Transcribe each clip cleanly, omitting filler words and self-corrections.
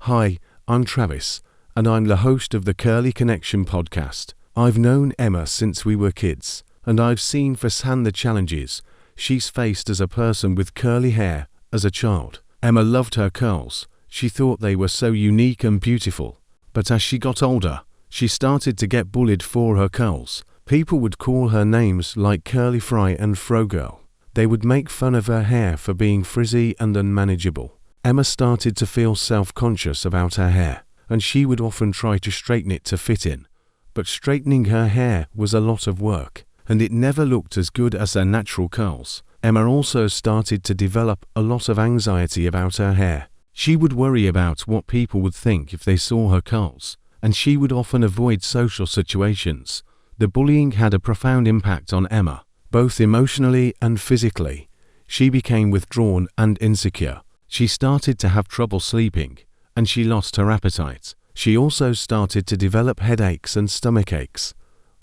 Hi, I'm Travis, and I'm the host of the Curly Connection podcast. I've known Emma since we were kids, and I've seen firsthand the challenges she's faced as a person with curly hair as a child. Emma loved her curls. She thought they were so unique and beautiful. But as she got older, she started to get bullied for her curls. People would call her names like Curly Fry and Fro Girl. They would make fun of her hair for being frizzy and unmanageable. Emma started to feel self-conscious about her hair, and she would often try to straighten it to fit in. But straightening her hair was a lot of work, and it never looked as good as her natural curls. Emma also started to develop a lot of anxiety about her hair. She would worry about what people would think if they saw her curls, and she would often avoid social situations. The bullying had a profound impact on Emma, both emotionally and physically. She became withdrawn and insecure. She started to have trouble sleeping, and she lost her appetite. She also started to develop headaches and stomach aches.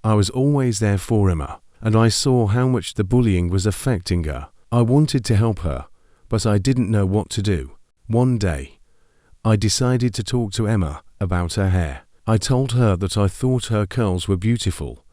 I was always there for Emma, and I saw how much the bullying was affecting her. I wanted to help her, but I didn't know what to do. One day, I decided to talk to Emma about her hair. I told her that I thought her curls were beautiful,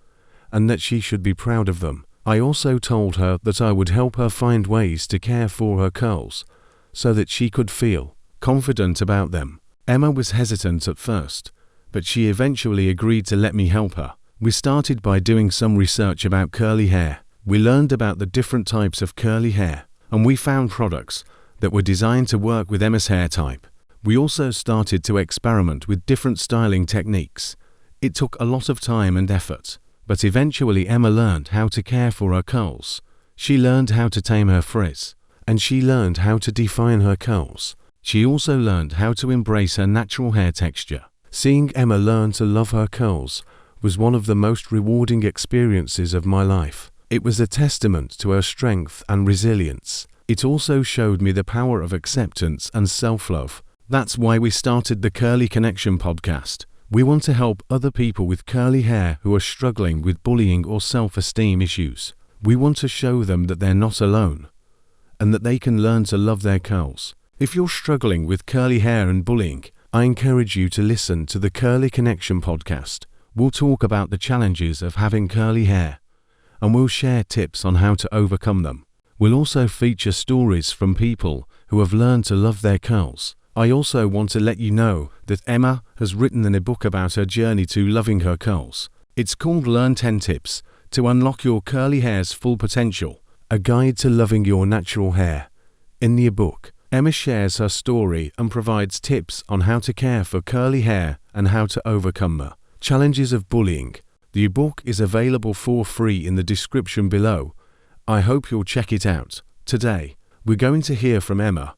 and that she should be proud of them. I also told her that I would help her find ways to care for her curls, so that she could feel confident about them. Emma was hesitant at first, but she eventually agreed to let me help her. We started by doing some research about curly hair. We learned about the different types of curly hair, and we found products that were designed to work with Emma's hair type. We also started to experiment with different styling techniques. It took a lot of time and effort, but eventually Emma learned how to care for her curls. She learned how to tame her frizz, and she learned how to define her curls. She also learned how to embrace her natural hair texture. Seeing Emma learn to love her curls was one of the most rewarding experiences of my life. It was a testament to her strength and resilience. It also showed me the power of acceptance and self-love. That's why we started the Curly Connection podcast. We want to help other people with curly hair who are struggling with bullying or self-esteem issues. We want to show them that they're not alone, and that they can learn to love their curls. If you're struggling with curly hair and bullying, I encourage you to listen to the Curly Connection podcast. We'll talk about the challenges of having curly hair, and we'll share tips on how to overcome them. We'll also feature stories from people who have learned to love their curls. I also want to let you know that Emma has written an ebook about her journey to loving her curls. It's called Learn 10 Tips to Unlock Your Curly Hair's Full Potential, a guide to loving your natural hair. In the ebook, Emma shares her story and provides tips on how to care for curly hair and how to overcome the challenges of bullying. The ebook is available for free in the description below. I hope you'll check it out. Today, we're going to hear from Emma,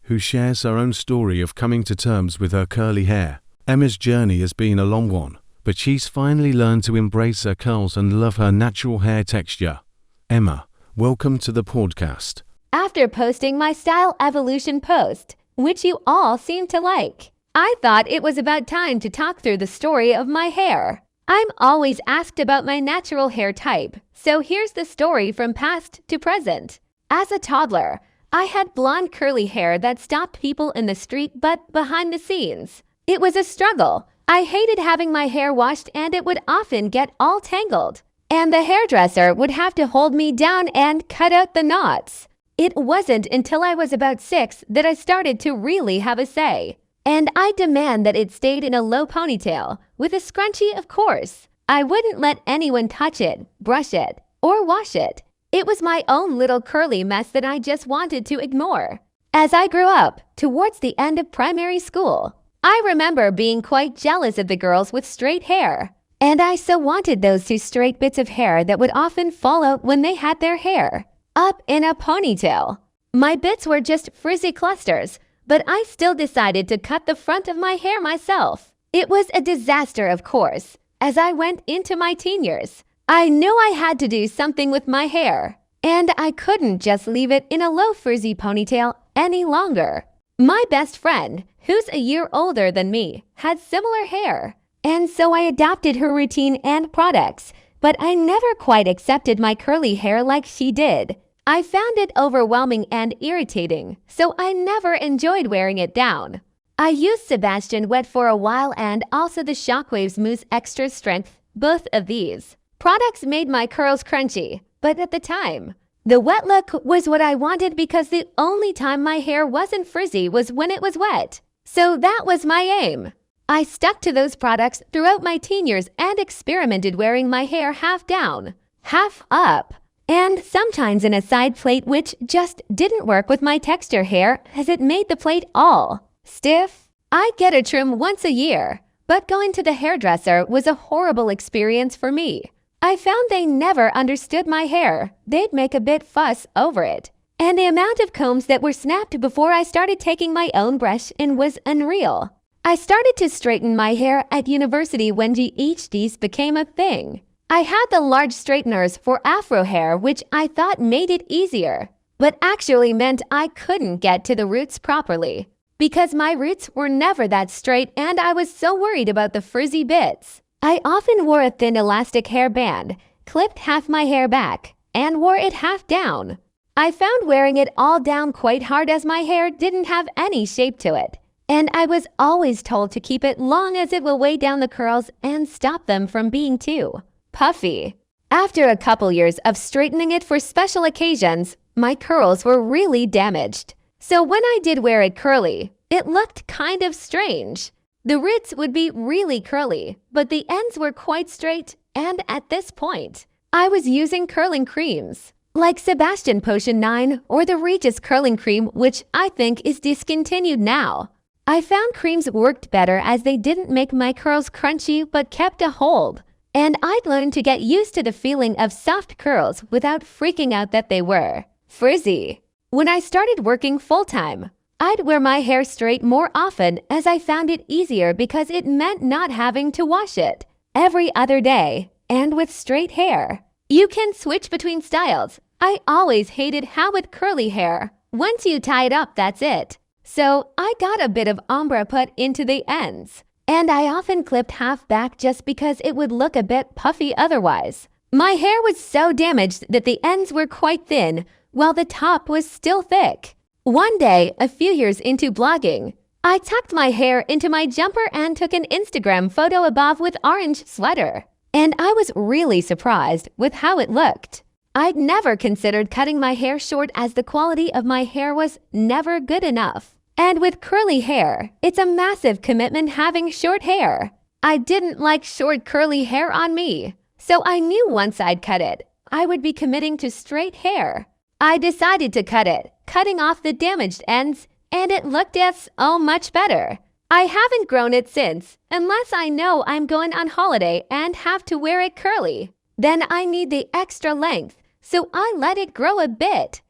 who shares her own story of coming to terms with her curly hair. Emma's journey has been a long one, but she's finally learned to embrace her curls and love her natural hair texture. Emma, welcome to the podcast. After posting my style evolution post, which you all seem to like, I thought it was about time to talk through the story of my hair. I'm always asked about my natural hair type, so here's the story from past to present. As a toddler, I had blonde curly hair that stopped people in the street but behind the scenes. It was a struggle. I hated having my hair washed and it would often get all tangled, and the hairdresser would have to hold me down and cut out the knots. It wasn't until I was about 6 that I started to really have a say. And I demand that it stayed in a low ponytail, with a scrunchie of course. I wouldn't let anyone touch it, brush it, or wash it. It was my own little curly mess that I just wanted to ignore. As I grew up, towards the end of primary school, I remember being quite jealous of the girls with straight hair. And I so wanted those 2 straight bits of hair that would often fall out when they had their hair up in a ponytail. My bits were just frizzy clusters, but I still decided to cut the front of my hair myself. It was a disaster, of course. As I went into my teen years, I knew I had to do something with my hair, and I couldn't just leave it in a low frizzy ponytail any longer. My best friend, who's a year older than me, had similar hair, and so I adopted her routine and products, but I never quite accepted my curly hair like she did. I found it overwhelming and irritating, so I never enjoyed wearing it down. I used Sebastian Wet for a while and also the Shockwaves Mousse Extra Strength. Both of these products made my curls crunchy, but at the time, the wet look was what I wanted because the only time my hair wasn't frizzy was when it was wet. So that was my aim. I stuck to those products throughout my teen years and experimented wearing my hair half down, half up, and sometimes in a side plait, which just didn't work with my texture hair as it made the plait all stiff. I get a trim once a year, but going to the hairdresser was a horrible experience for me. I found they never understood my hair. They'd make a bit fuss over it. And the amount of combs that were snapped before I started taking my own brush in was unreal. I started to straighten my hair at university when GHDs became a thing. I had the large straighteners for afro hair, which I thought made it easier, but actually meant I couldn't get to the roots properly, because my roots were never that straight and I was so worried about the frizzy bits. I often wore a thin elastic hairband, clipped half my hair back, and wore it half down. I found wearing it all down quite hard as my hair didn't have any shape to it, and I was always told to keep it long as it will weigh down the curls and stop them from being too puffy. After a couple years of straightening it for special occasions, my curls were really damaged. So when I did wear it curly, it looked kind of strange. The roots would be really curly, but the ends were quite straight, and at this point, I was using curling creams, like Sebastian Potion 9 or the Regis curling cream, which I think is discontinued now. I found creams worked better as they didn't make my curls crunchy but kept a hold, and I'd learned to get used to the feeling of soft curls without freaking out that they were frizzy. When I started working full-time, I'd wear my hair straight more often as I found it easier because it meant not having to wash it every other day and with straight hair. You can switch between styles. I always hated how with curly hair, once you tie it up, that's it. So I got a bit of ombre put into the ends, and I often clipped half back just because it would look a bit puffy otherwise. My hair was so damaged that the ends were quite thin, while the top was still thick. One day, a few years into blogging, I tucked my hair into my jumper and took an Instagram photo above with orange sweater. And I was really surprised with how it looked. I'd never considered cutting my hair short as the quality of my hair was never good enough. And with curly hair, it's a massive commitment having short hair. I didn't like short curly hair on me, so I knew once I'd cut it, I would be committing to straight hair. I decided to cut it, cutting off the damaged ends, and it looked so much better. I haven't grown it since, unless I know I'm going on holiday and have to wear it curly. Then I need the extra length, so I let it grow a bit.